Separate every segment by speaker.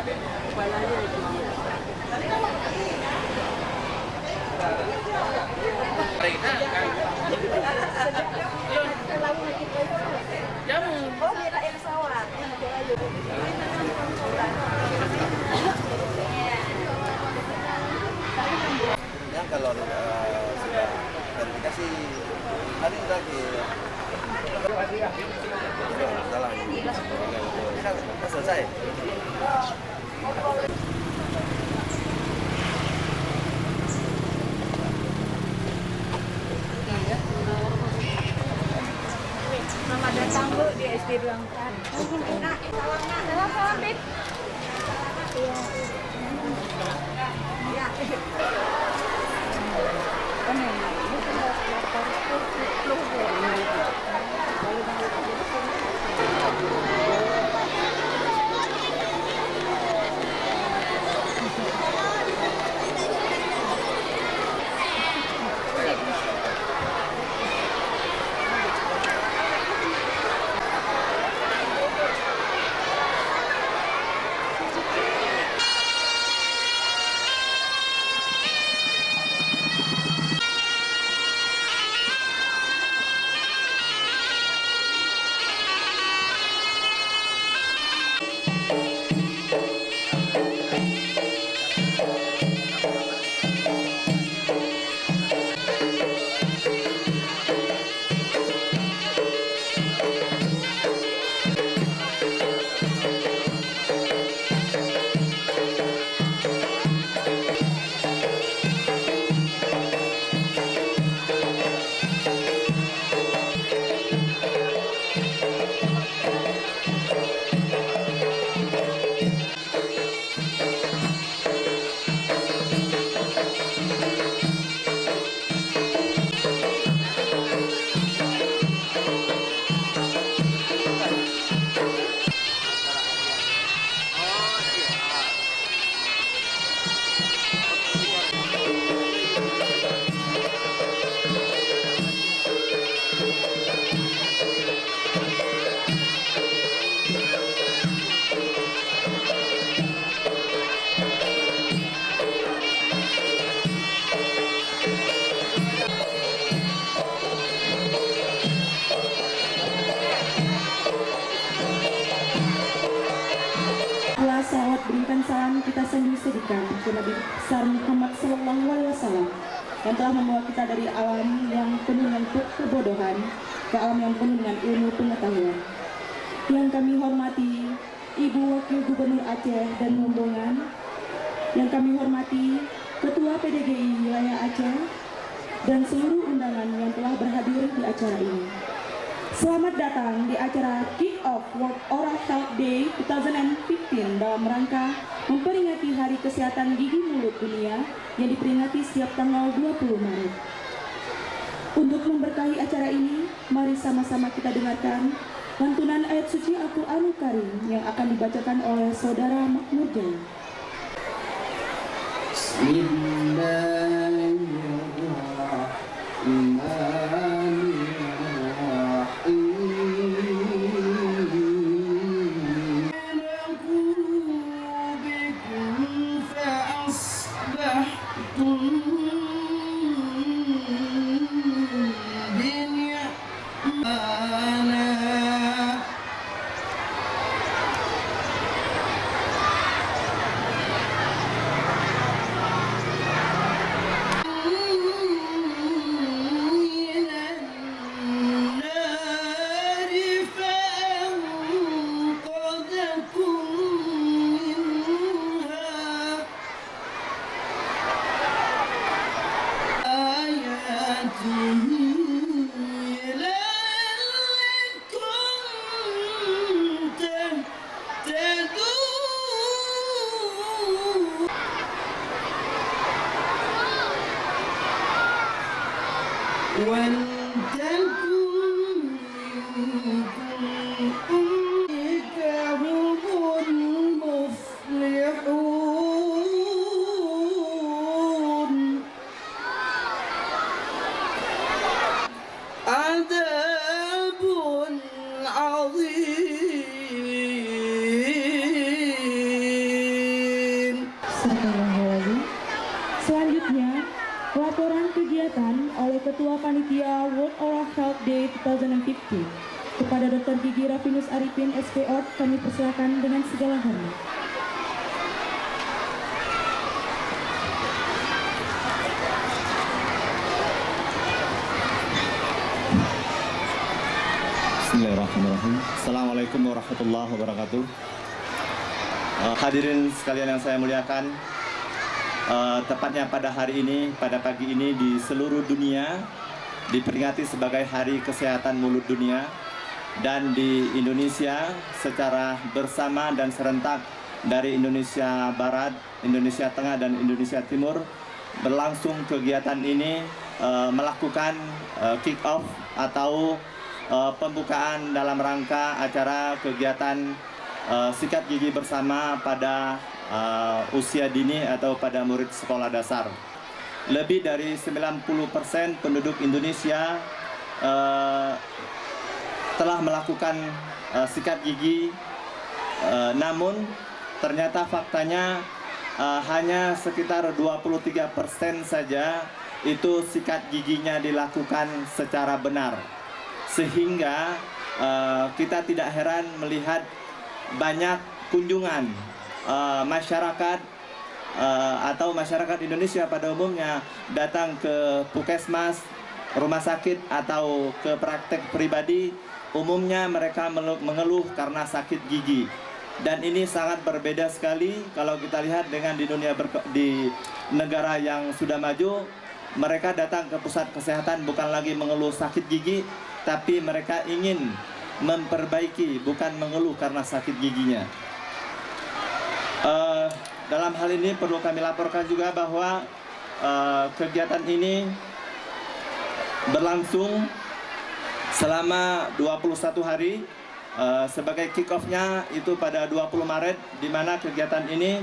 Speaker 1: Kepalanya itu dia. Oh, dia yang sawah.
Speaker 2: Yang kalau sudah verifikasi hari ini lagi salah ini kan selesai.
Speaker 1: Selamat datang Bu di SD Bangkan. Salam Bib. Iya. Ya.
Speaker 3: Salawat berikan salam kita sendiri-sedikan ke Nabi besar Muhammad Sallallahu Alaihi Wasallam yang telah membawa kita dari alam yang penuh dengan kebodohan ke alam yang penuh dengan ilmu pengetahuan. Yang kami hormati Ibu Wakil Gubernur Aceh dan Rombongan, yang kami hormati Ketua PDGI Wilayah Aceh dan seluruh undangan yang telah berhadir di acara ini. Selamat datang di acara Kick-Off World Oral Health Day 2015 dalam rangka memperingati Hari Kesehatan Gigi Mulut Dunia yang diperingati setiap tanggal 20 Maret. Untuk memberkahi acara ini, mari sama-sama kita dengarkan lantunan ayat suci Al-Quranul Karim yang akan dibacakan oleh Saudara Makmur Jaya.
Speaker 4: Bismillahirrahmanirrahim.
Speaker 3: Bismillahirrahmanirrahim. Selanjutnya, laporan kegiatan oleh Ketua Panitia World Oral Health Day 2015 kepada Dr. Gigi Rafinus Arifin SPO kami persilakan dengan segala hormat.
Speaker 5: Bismillahirrahmanirrahim. Assalamualaikum warahmatullahi wabarakatuh. Hadirin sekalian yang saya muliakan, tepatnya pada hari ini, pada pagi ini di seluruh dunia diperingati sebagai Hari Kesehatan Mulut Dunia, dan di Indonesia secara bersama dan serentak dari Indonesia Barat, Indonesia Tengah, dan Indonesia Timur berlangsung kegiatan ini, melakukan kick off atau pembukaan dalam rangka acara kegiatan sikat gigi bersama pada usia dini atau pada murid sekolah dasar. Lebih dari 90% penduduk Indonesia telah melakukan sikat gigi, namun ternyata faktanya hanya sekitar 23% saja itu sikat giginya dilakukan secara benar. Sehingga kita tidak heran melihat banyak kunjungan masyarakat atau masyarakat Indonesia pada umumnya datang ke puskesmas, rumah sakit, atau ke praktek pribadi. Umumnya mereka mengeluh karena sakit gigi. Dan ini sangat berbeda sekali kalau kita lihat dengan di negara yang sudah maju. Mereka datang ke pusat kesehatan bukan lagi mengeluh sakit gigi, tapi mereka ingin memperbaiki, bukan mengeluh karena sakit giginya. Dalam hal ini perlu kami laporkan juga bahwa kegiatan ini berlangsung selama 21 hari. Sebagai kick off-nya itu pada 20 Maret, di mana kegiatan ini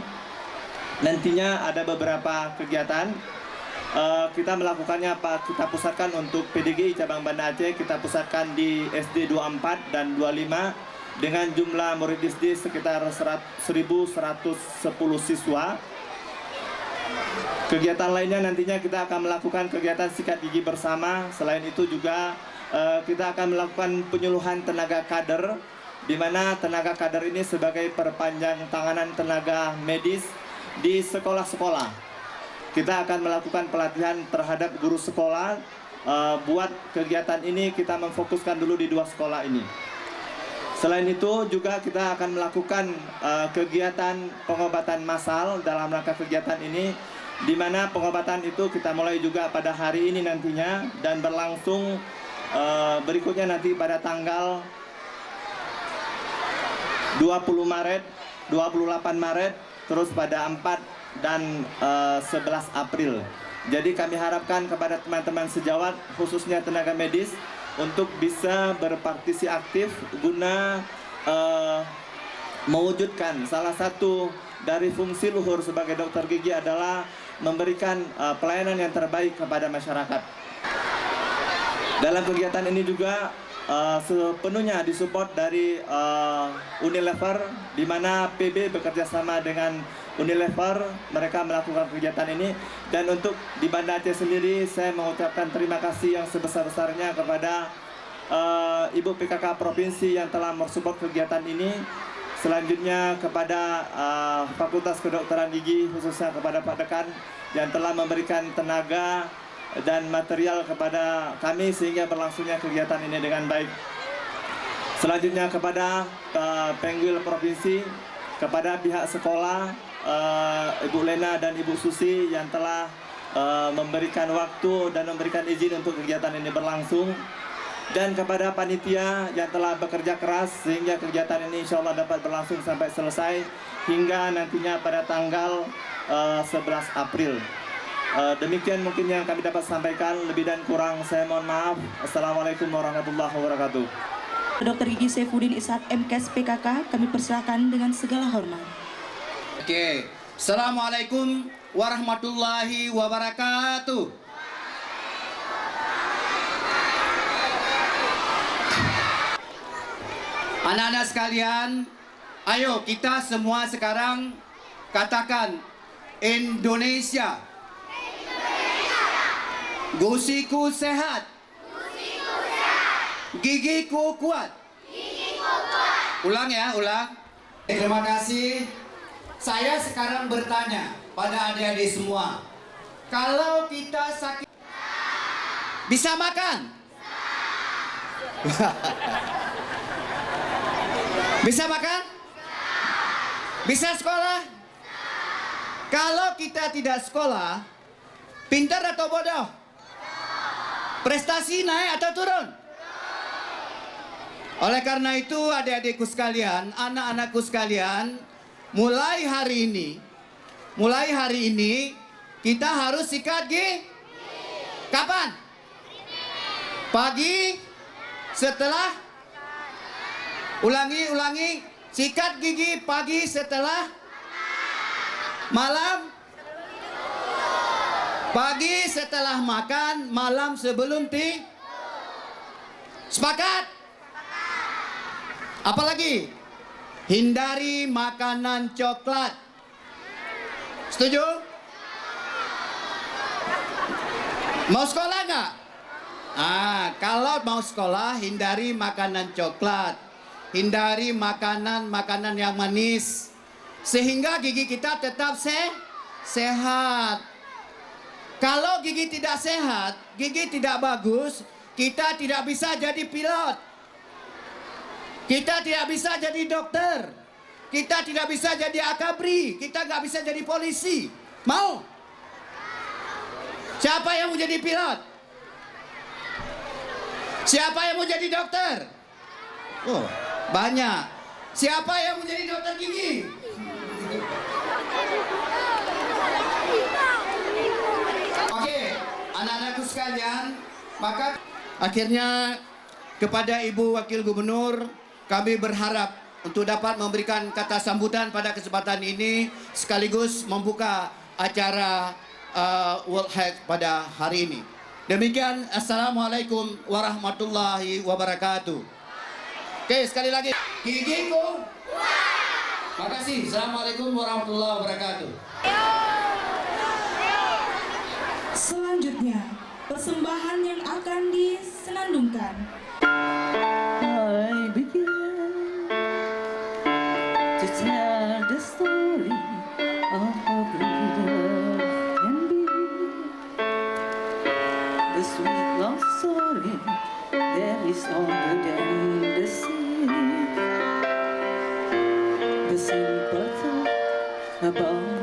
Speaker 5: nantinya ada beberapa kegiatan. Kita melakukannya kita pusatkan untuk PDGI cabang Banda Aceh, kita pusatkan di SD 24 dan 25 dengan jumlah murid SD sekitar 1.110 siswa. Kegiatan lainnya nantinya kita akan melakukan kegiatan sikat gigi bersama. Selain itu juga kita akan melakukan penyuluhan tenaga kader, di mana tenaga kader ini sebagai perpanjang tanganan tenaga medis di sekolah-sekolah. Kita akan melakukan pelatihan terhadap guru sekolah. Buat kegiatan ini kita memfokuskan dulu di 2 sekolah ini. Selain itu juga kita akan melakukan kegiatan pengobatan massal dalam rangka kegiatan ini, di mana pengobatan itu kita mulai juga pada hari ini nantinya dan berlangsung berikutnya nanti pada tanggal 20 Maret, 28 Maret, terus pada 4 dan 11 April. Jadi kami harapkan kepada teman-teman sejawat, khususnya tenaga medis, untuk bisa berpartisipasi aktif guna mewujudkan salah satu dari fungsi luhur sebagai dokter gigi adalah memberikan pelayanan yang terbaik kepada masyarakat. Dalam kegiatan ini juga sepenuhnya disupport dari Unilever, di mana PB bekerja sama dengan Unilever, mereka melakukan kegiatan ini. Dan untuk di Banda Aceh sendiri, saya mengucapkan terima kasih yang sebesar-besarnya kepada Ibu PKK Provinsi yang telah mensupport kegiatan ini. Selanjutnya kepada Fakultas Kedokteran Gigi, khususnya kepada Pak Dekan, yang telah memberikan tenaga dan material kepada kami sehingga berlangsungnya kegiatan ini dengan baik. Selanjutnya kepada Pengwil Provinsi, kepada pihak sekolah, Ibu Lena dan Ibu Susi yang telah memberikan waktu dan memberikan izin untuk kegiatan ini berlangsung, dan kepada panitia yang telah bekerja keras sehingga kegiatan ini insya Allah dapat berlangsung sampai selesai hingga nantinya pada tanggal 11 April. Demikian mungkin yang kami dapat sampaikan, lebih dan kurang saya mohon maaf. Assalamualaikum warahmatullahi wabarakatuh.
Speaker 3: Dr. Gigi Saifuddin Ishak MKes PKK kami persilakan dengan segala hormat.
Speaker 4: Oke, Assalamualaikum warahmatullahi wabarakatuh. Anak-anak sekalian, ayo kita semua sekarang katakan Indonesia. Gusiku sehat. Gigiku kuat. Ulang ya, ulang. Terima kasih. Saya sekarang bertanya pada adik-adik semua. Kalau kita sakit, bisa makan? Bisa makan? Bisa sekolah? Kalau kita tidak sekolah, pintar atau bodoh? Prestasi naik atau turun? Oleh karena itu adik-adikku sekalian, anak-anakku sekalian, mulai hari ini kita harus sikat gigi. Kapan? Pagi setelah. Ulangi. Sikat gigi pagi setelah. Malam. Pagi setelah makan, malam sebelum tidur. Sepakat? Apalagi? Hindari makanan coklat. Setuju? Mau sekolah nggak? Kalau mau sekolah, hindari makanan coklat. Hindari makanan yang manis. Sehingga gigi kita tetap sehat. Kalau gigi tidak sehat, gigi tidak bagus, kita tidak bisa jadi pilot. Kita tidak bisa jadi dokter. Kita tidak bisa jadi akabri. Kita nggak bisa jadi polisi. Mau? Siapa yang mau jadi pilot? Siapa yang mau jadi dokter? Oh, banyak. Siapa yang mau jadi dokter gigi? Oke, anak-anakku sekalian, maka akhirnya kepada Ibu Wakil Gubernur, kami berharap untuk dapat memberikan kata sambutan pada kesempatan ini sekaligus membuka acara World Health pada hari ini. Demikian, Assalamualaikum warahmatullahi wabarakatuh. Oke, sekali lagi. Gigiku kuat. Makasih. Assalamualaikum warahmatullahi wabarakatuh.
Speaker 3: Selanjutnya, persembahan yang akan disenandungkan.
Speaker 6: I began to tell the story of a breeder and bee. The sweet love story that is older than the sea. The simple thought about